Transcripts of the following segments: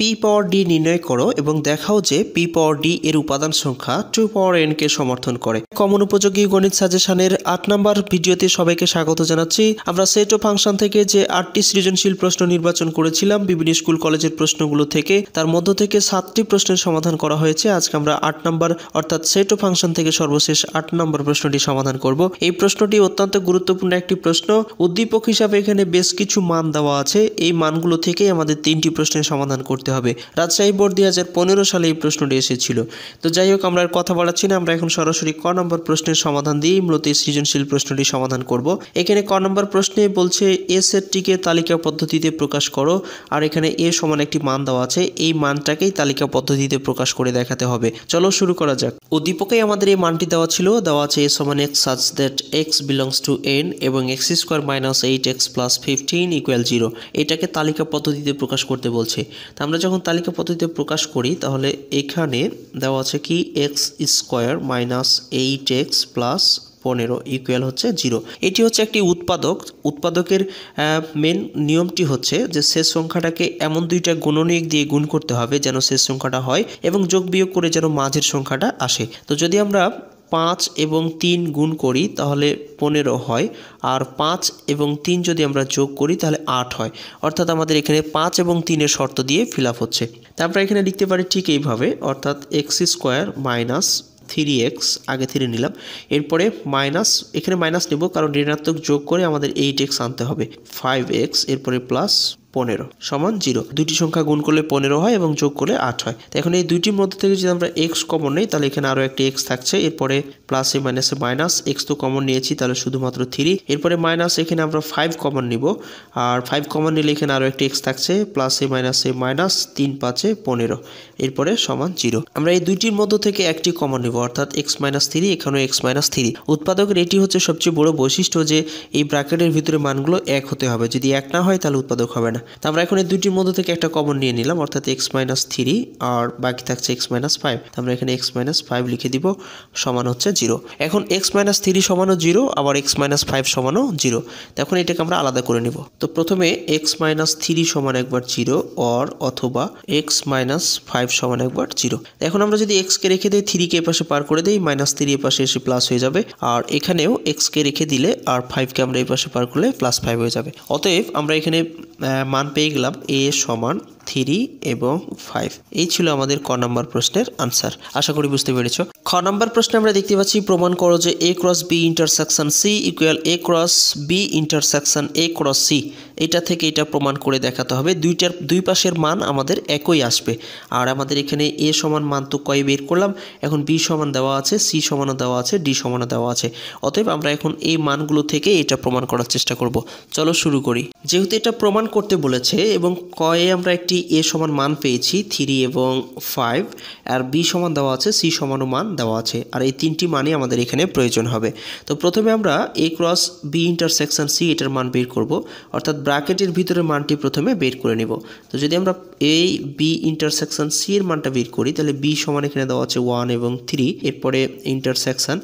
P পাওয়ার D নির্ণয় করো এবং দেখাও যে পি পাওয়ার ডি এর উপাদান সংখ্যা 2 পাওয়ার n কে সমর্থন করে। কমন উপযোগী গণিত সাজেশনের 8 নম্বর ভিডিওতে সবাইকে স্বাগত জানাচ্ছি। আমরা সেট ও ফাংশন থেকে যে 8টি সৃজনশীল প্রশ্ন নির্বাচন করেছিলাম বিভিন্ন স্কুল কলেজের প্রশ্নগুলো থেকে, তার মধ্য থেকে 7টি প্রশ্নের সমাধান করা হয়েছে। আজকে আমরা 8 নম্বর অর্থাৎ সেট ও ফাংশন থেকে সর্বশেষ 8 নম্বর প্রশ্নটি সমাধান করব। এই প্রশ্নটি অত্যন্ত গুরুত্বপূর্ণ একটি প্রশ্ন। উদ্দীপক হিসাবে এখানে বেশ কিছু মান দেওয়া আছে, এই মানগুলো থেকেই আমাদের 3টি প্রশ্নের সমাধান করতে হবে। রাজশাহী বোর্ড 2015 সালে এই প্রশ্নটি এসেছিল। তো যাই হোক, আমরা আর কথা বলাচ্ছি না, আমরা এখন সরাসরি ক নম্বর প্রশ্নের সমাধান দিয়ে মূলত এই সৃজনশীল প্রশ্নটি সমাধান করব। এখানে ক নম্বর প্রশ্নে বলছে এ সেটটিকে তালিকা পদ্ধতিতে প্রকাশ করো, আর এখানে এ সমান একটি মান দেওয়া আছে, এই মানটাকেই তালিকা পদ্ধতিতে প্রকাশ করে দেখাতে হবে। চলো শুরু করা যাক। উদ্দীপকেই আমাদের এই মানটি দেওয়া ছিল, দেওয়া আছে এ সমান x such that x belongs to n এবং x² - 8x + 15 = 0। এটাকে তালিকা পদ্ধতিতে প্রকাশ করতে বলছে। তো আমরা যখন তালিকা পদ্ধতিতে প্রকাশ করি তাহলে এখানে দেওয়া আছে কি x² - 8x + 15 ইকুয়াল হচ্ছে 0। এটি হচ্ছে একটি উৎপাদকের মেন নিয়মটি হচ্ছে যে শেষ সংখ্যাটাকে এমন দুইটা গুণনীয়ক দিয়ে গুণ করতে হবে যেন শেষ সংখ্যাটা হয় এবং যোগ বিয়োগ করে যেন মাঝের সংখ্যাটা আসে। তো যদি আমরা 5 এবং 3 গুণ করি তাহলে 15 হয়, আর 5 এবং 3 যদি আমরা যোগ করি তাহলে 8 হয়। অর্থাৎ আমাদের এখানে 5 এবং 3-এর শর্ত দিয়ে ফিল আপ হচ্ছে। তারপর এখানে লিখতে পারি ঠিক এইভাবে, অর্থাৎ x² - 3x, আগে 3 নিলাম, এরপরে মাইনাস, এখানে মাইনাস নেব কারণ ঋণাত্মক যোগ করে আমাদের 8x আনতে হবে, 5x, এরপরে প্লাস 15 সমান 0। দুইটি সংখ্যা গুণ করলে 15 হয় এবং যোগ করলে 8 হয়। তো এখন এই দুইটির মধ্যে থেকে যদি আমরা x কমন নেই তাহলে এখানে আরও একটি x থাকছে, এরপরে প্লাসে মাইনাসে মাইনাস, x তো কমন নিয়েছি তাহলে শুধুমাত্র 3, এরপরে মাইনাস, এখানে আমরা 5 কমন নিব, আর 5 কমন নিলে এখানে আরও একটি x থাকছে, প্লাসে মাইনাসে মাইনাস, 3 5 15, এরপরে সমান 0। আমরা এই দুইটির মধ্য থেকে একটি কমন নিব, অর্থাৎ x - 3, এখানেও x - 3। উৎপাদকের এটি হচ্ছে সবচেয়ে বড় বৈশিষ্ট্য যে এই ব্র্যাকেটের ভিতরে মানগুলো 1 হতে হবে, যদি 1 না হয় তাহলে উৎপাদক হবে না। তো আমরা এখন এই দুইটির মধ্যে থেকে একটা কমন নিয়ে নিলাম, অর্থাৎ x - 3, আর বাকি থাকছে x - 5। তো আমরা এখানে x - 5 লিখে দিব, সমান হচ্ছে 0। এখন x - 3 সমানও 0, আবার x - 5 সমানও 0। তো এখন এটাকে আমরা আলাদা করে নিব। তো প্রথমে x - 3 সমান একবার 0 অথবা x - 5 সমান একবার 0। এখন আমরা যদি x কে রেখে দিই, 3 কে এপাশে পার করে দিই, -3 এপাশে এসে প্লাস হয়ে যাবে, আর এখানেও x কে রেখে দিলে আর 5 কে আমরা এপাশে পার করলে +5 হয়ে যাবে। অতএব আমরা এখানে মান পেয়ে গেলাম a সমান 3 এবং 5। এই ছিল আমাদের ক নম্বর প্রশ্নের আনসার। আশা করি বুঝতে পেরেছো। খ নম্বর প্রশ্নে আমরা দেখতে পাচ্ছি প্রমাণ করো যে a × b intersection c equal a × b intersection a × c। এটা থেকে এটা প্রমাণ করে দেখাতে হবে। দুই পাশের মান আমাদের একই আসবে, আর আমাদের এখানে a সমান মান তো কয় বের করলাম, এখন b সমান দেওয়া আছে, c সমানও দেওয়া আছে, d সমানও দেওয়া আছে। অতএব আমরা এখন এই মানগুলো থেকে এটা প্রমাণ করার চেষ্টা করব। চলো শুরু করি। যেহেতু এটা প্রমাণ করতে বলেছে এবং কয়ে আমরা একটি a সমান মান পেয়েছি 3 এবং 5, আর b সমান দেওয়া আছে, c সমানও মান দেওয়া আছে, আর এই তিনটি মানই আমাদের এখানে প্রয়োজন হবে। তো প্রথমে আমরা a × b ইন্টারসেকশন c এটার মান বের করব, অর্থাৎ ব্র্যাকেটের ভিতরে মানটি প্রথমে বের করে নিব। তো যদি আমরা এই b ইন্টারসেকশন c এর মানটা বের করি তাহলে b সমান এখানে দেওয়া আছে 1 এবং 3, এরপরে ইন্টারসেকশন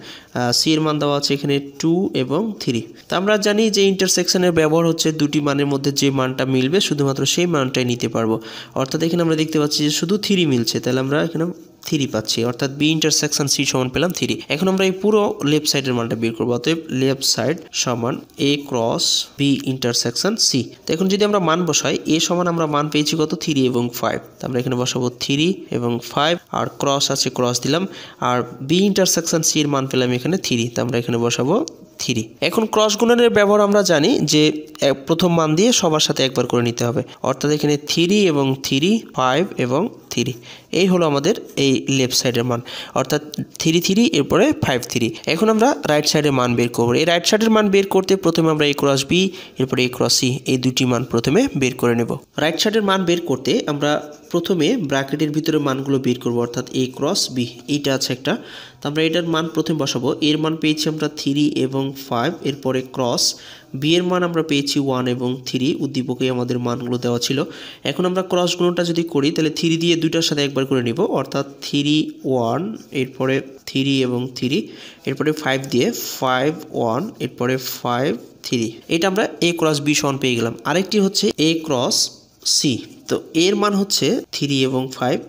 c এর মান দেওয়া আছে এখানে 2 এবং 3। তো আমরা জানি যে ইন্টারসেকশনের ব্যবহার হচ্ছে দুটি মানের মধ্যে যে মানটা মিলবে শুধুমাত্র সেই মানটাই নিতে পারবো। অর্থাৎ এখানে আমরা দেখতে পাচ্ছি যে শুধু 3 মিলছে, তাহলে আমরা এখানে 3 পাচ্ছি, অর্থাৎ b ইন্টারসেকশন c সমান পেলাম 3। এখন আমরা এই পুরো লেফট সাইডের মানটা বের করবো, অতএব লেফট সাইড সমান a × b ইন্টারসেকশন c। তো এখন যদি আমরা মান বসাই, a সমান আমরা মান পেয়েছি কত 3 এবং 5, তো আমরা এখানে বসাবো 3 এবং 5, আর ক্রস আছে ক্রস দিলাম, আর b ইন্টারসেকশন c এর মান পেলাম এখানে 3, তো আমরা এখানে বসাবো 3। এখন ক্রস গুণনের ব্যবহার আমরা জানি যে প্রথম মান দিয়ে সবার সাথে একবার করে নিতে হবে, অর্থাৎ এখানে 3 এবং 3, 5 এবং 3, এই হলো আমাদের এই লেফট সাইডের মান, অর্থাৎ 3 3, এরপরে 5 3। এখন আমরা রাইট সাইডের মান বের করব। এই রাইট সাইডের মান বের করতে প্রথমে আমরা a × b এরপরে a × c এই দুটি মান প্রথমে বের করে নেব। রাইট সাইডের মান বের করতে আমরা প্রথমে ব্র্যাকেটের ভিতরে মানগুলো বের করব, অর্থাৎ a × b এইটা আছে একটা। তো আমরা এটার মান প্রথমে বসাবো, এর মান পেয়েছি আমরা 3 এবং 5, এরপরে ক্রস b এর মান আমরা পেয়েছি 1 এবং 3, উদ্দীপকে আমাদের মানগুলো দেওয়া ছিল। এখন আমরা ক্রস গুণটা যদি করি তাহলে 3 দিয়ে দুইটার সাথে একবার করে নিব, অর্থাৎ 3 1, এরপরে 3 এবং 3, এরপরে 5 দিয়ে 5 1, এরপরে 5 3। এটা আমরা a × b সমান পেয়ে গেলাম। আরেকটি হচ্ছে a × c। তো এর মান হচ্ছে 3 এবং 5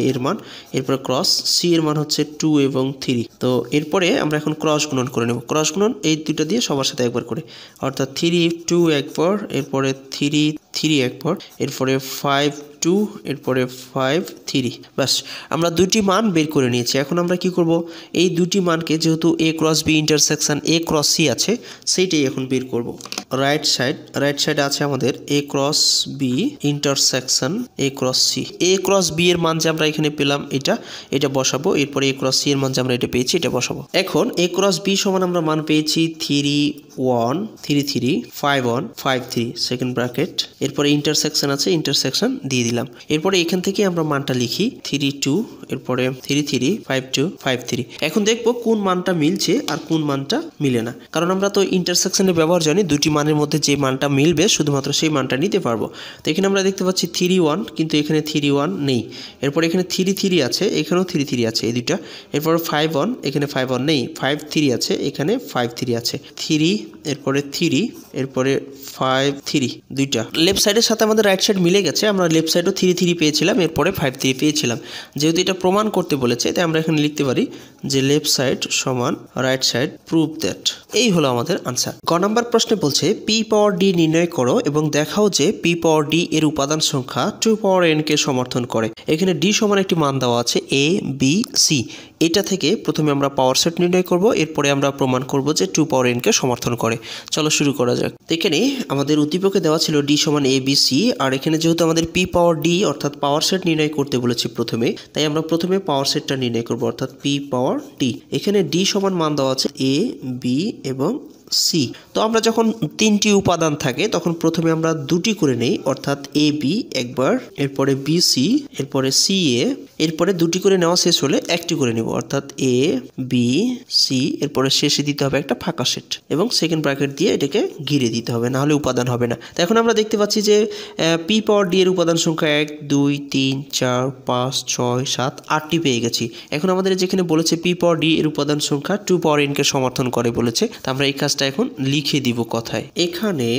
এর মান, এরপরে ক্রস সি এর মান হচ্ছে 2 এবং 3। তো এরপরে আমরা এখন ক্রস গুণন করে নেব। ক্রস গুণন এই দুটো দিয়ে সবার সাথে একবার করে, অর্থাৎ 3 2 একবার, এরপরে 3 3 একবার, এরপরে 5 2, এরপরে 5 3। বাস, আমরা দুটি মান বের করে নিয়েছি। এখন আমরা কি করব, এই দুটি মানকে যেহেতু A cross B intersection A cross C আছে সেইটাই এখন বের করব। রাইট সাইড আছে আমাদের A cross B intersection A cross C. A cross B এর মান যে আমরা এখানে পেলাম এটা বসাবো, এরপরে এ ক্রস সি এর মান যে আমরা এটা পেয়েছি এটা বসাবো। এখন এ ক্রস বি সমান আমরা মান পেয়েছি 3 1 3 3 5 1 5 3 সেকেন্ড ব্র্যাকেট, এরপরে ইন্টারসেকশন আছে ইন্টারসেকশন দিয়ে দিলাম। এরপরে এখান থেকে আমরা মানটা লিখি 3 2, এরপরে 3 3 5 2 5 3। এখন দেখবো কোন মানটা মিলছে আর কোন মানটা মিলে না, কারণ আমরা তো ইন্টারসেকশনের ব্যবহার জানি, দুটি মানের মধ্যে যে মানটা মিলবে শুধুমাত্র সেই মানটা নিতে পারবো। তো এখানে আমরা দেখতে পাচ্ছি 3 1, কিন্তু এখানে 3 1 নেই। এরপর এখানে 3 3 আছে, এখানেও 3 3 আছে এই দুইটা। এরপর 5 1, এখানে 5 1 নেই, 5 3 আছে, এখানে 5 3 আছে। 3, এরপরে 3, এরপরে 5 3 দুইটা। লেফট সাইডের সাথে আমাদের রাইট সাইড মিলে গেছে, আমরা লেফট সাইডও 3 3 পেয়েছিলাম, এরপরে 5 3 পেয়েছিলাম। যেহেতু এটা প্রমাণ করতে বলেছে তাই আমরা এখানে লিখতে পারি যে লেফট সাইড সমান রাইট সাইড, প্রুভ দ্যাট। এই হলো আমাদের আনসার। গ নাম্বার প্রশ্নে বলছে পি পাওয়ার ডি নির্ণয় করো এবং দেখাও যে পি পাওয়ার ডি এর উপাদান সংখ্যা 2 পাওয়ার n কে সমর্থন করে। এখানে ডি সমান একটি মান দেওয়া আছে এ বি সি। এটা থেকে প্রথমে আমরা পাওয়ার সেট নির্ণয় করব, এরপরে আমরা প্রমাণ করব যে 2 পাওয়ার n কে সমর্থন করে। চলো শুরু করা যাক। এখানে আমাদের উদ্দীপকে দেওয়া ছিল ডি সমান এ বি সি, আর এখানে যেহেতু আমাদের পি পাওয়ার ডি অর্থাৎ পাওয়ার সেট নির্ণয় করতে বলেছি প্রথমে, তাই আমরা প্রথমে পাওয়ার সেটটা নির্ণয় করব, অর্থাৎ পি পাওয়ার ডি। এখানে ডি সমান মান দেওয়া আছে এ বি এবং সি। তো আমরা যখন তিনটি উপাদান থাকে তখন প্রথমে আমরা দুটি করে নেই, অর্থাৎ এ বি একবার, এরপরে বি সি, এরপরে সি এ, এরপরে দুটি করে নেওয়া শেষ হলে একটি করে নেব, অর্থাৎ এ বি সি, এরপরে শেষে দিতে হবে একটা ফাঁকা সেট এবং সেকেন্ড ব্র্যাকেট দিয়ে এটাকে ঘিরে দিতে হবে, না হলে উপাদান হবে না। তো এখন আমরা দেখতে পাচ্ছি যে পি পাওয়ার ডি এর উপাদান সংখ্যা 1 2 3 4 5 6 7 8টি পেয়ে গেছি। এখন আমাদের যেখানে বলেছে পি পাওয়ার ডি এর উপাদান সংখ্যা 2 পাওয়ার n কে সমর্থন করে বলেছে, তো আমরা এই কাজটা এখন লিখে দিব কথায়। এখানে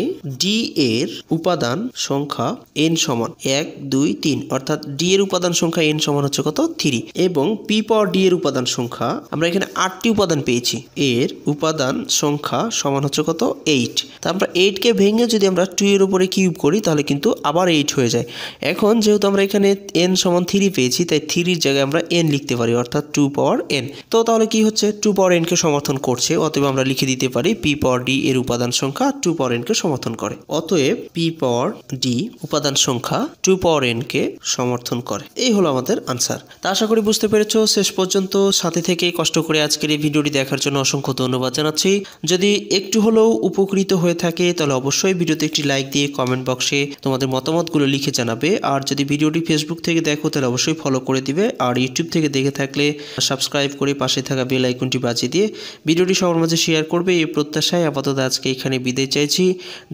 ডি এর উপাদান সংখ্যা n সমান 1 2 3, অর্থাৎ ডি এর উপাদান সংখ্যা n সমান হচ্ছে কত 3, এবং পি পাওয়ার ডি এর উপাদান সংখ্যা আমরা এখানে 8টি উপাদান পেয়েছি, এর উপাদান সংখ্যা সমান হচ্ছে কত 8। তা আমরা 8 কে ভেঙে যদি আমরা 2 এর উপরে কিউব করি তাহলে কিন্তু আবার 8 হয়ে যায়। এখন যেহেতু আমরা এখানে n সমান 3 পেয়েছি, তাই 3 এর জায়গায় আমরা n লিখতে পারি, অর্থাৎ 2 পাওয়ার n। তো তাহলে কি হচ্ছে 2 পাওয়ার n কে সমর্থন করছে, অতএব আমরা লিখে দিতে পারি পি পাওয়ার ডি এর উপাদান সংখ্যা 2 পাওয়ার n কে সমর্থন করে। অতএব পি পাওয়ার ডি উপাদান সংখ্যা 2 পাওয়ার n কে সমর্থন করে। এই হলো আমাদের আনসার। তা আশা করি বুঝতে পেরেছো। শেষ পর্যন্ত সাথে থেকে কষ্ট করে আজকের এই ভিডিওটি দেখার জন্য অসংখ্য ধন্যবাদ জানাচ্ছি। যদি একটু হলেও উপকৃত হয়ে থাকে তাহলে অবশ্যই ভিডিওতে একটি লাইক দিয়ে কমেন্ট বক্সে তোমাদের মতামতগুলো লিখে জানাবে। আর যদি ভিডিওটি ফেসবুক থেকে দেখো তাহলে অবশ্যই ফলো করে দিবে, আর ইউটিউব থেকে দেখে থাকলে সাবস্ক্রাইব করে পাশে থাকা বেল আইকনটি বাজিয়ে দিয়ে ভিডিওটি সবার মাঝে শেয়ার করবে। এই প্রত্যাশায় আপাতত আজকে এখানে বিদায় চাইছি।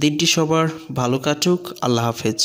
দিনটি সবার ভালো কাটুক। আল্লাহ হাফেজ।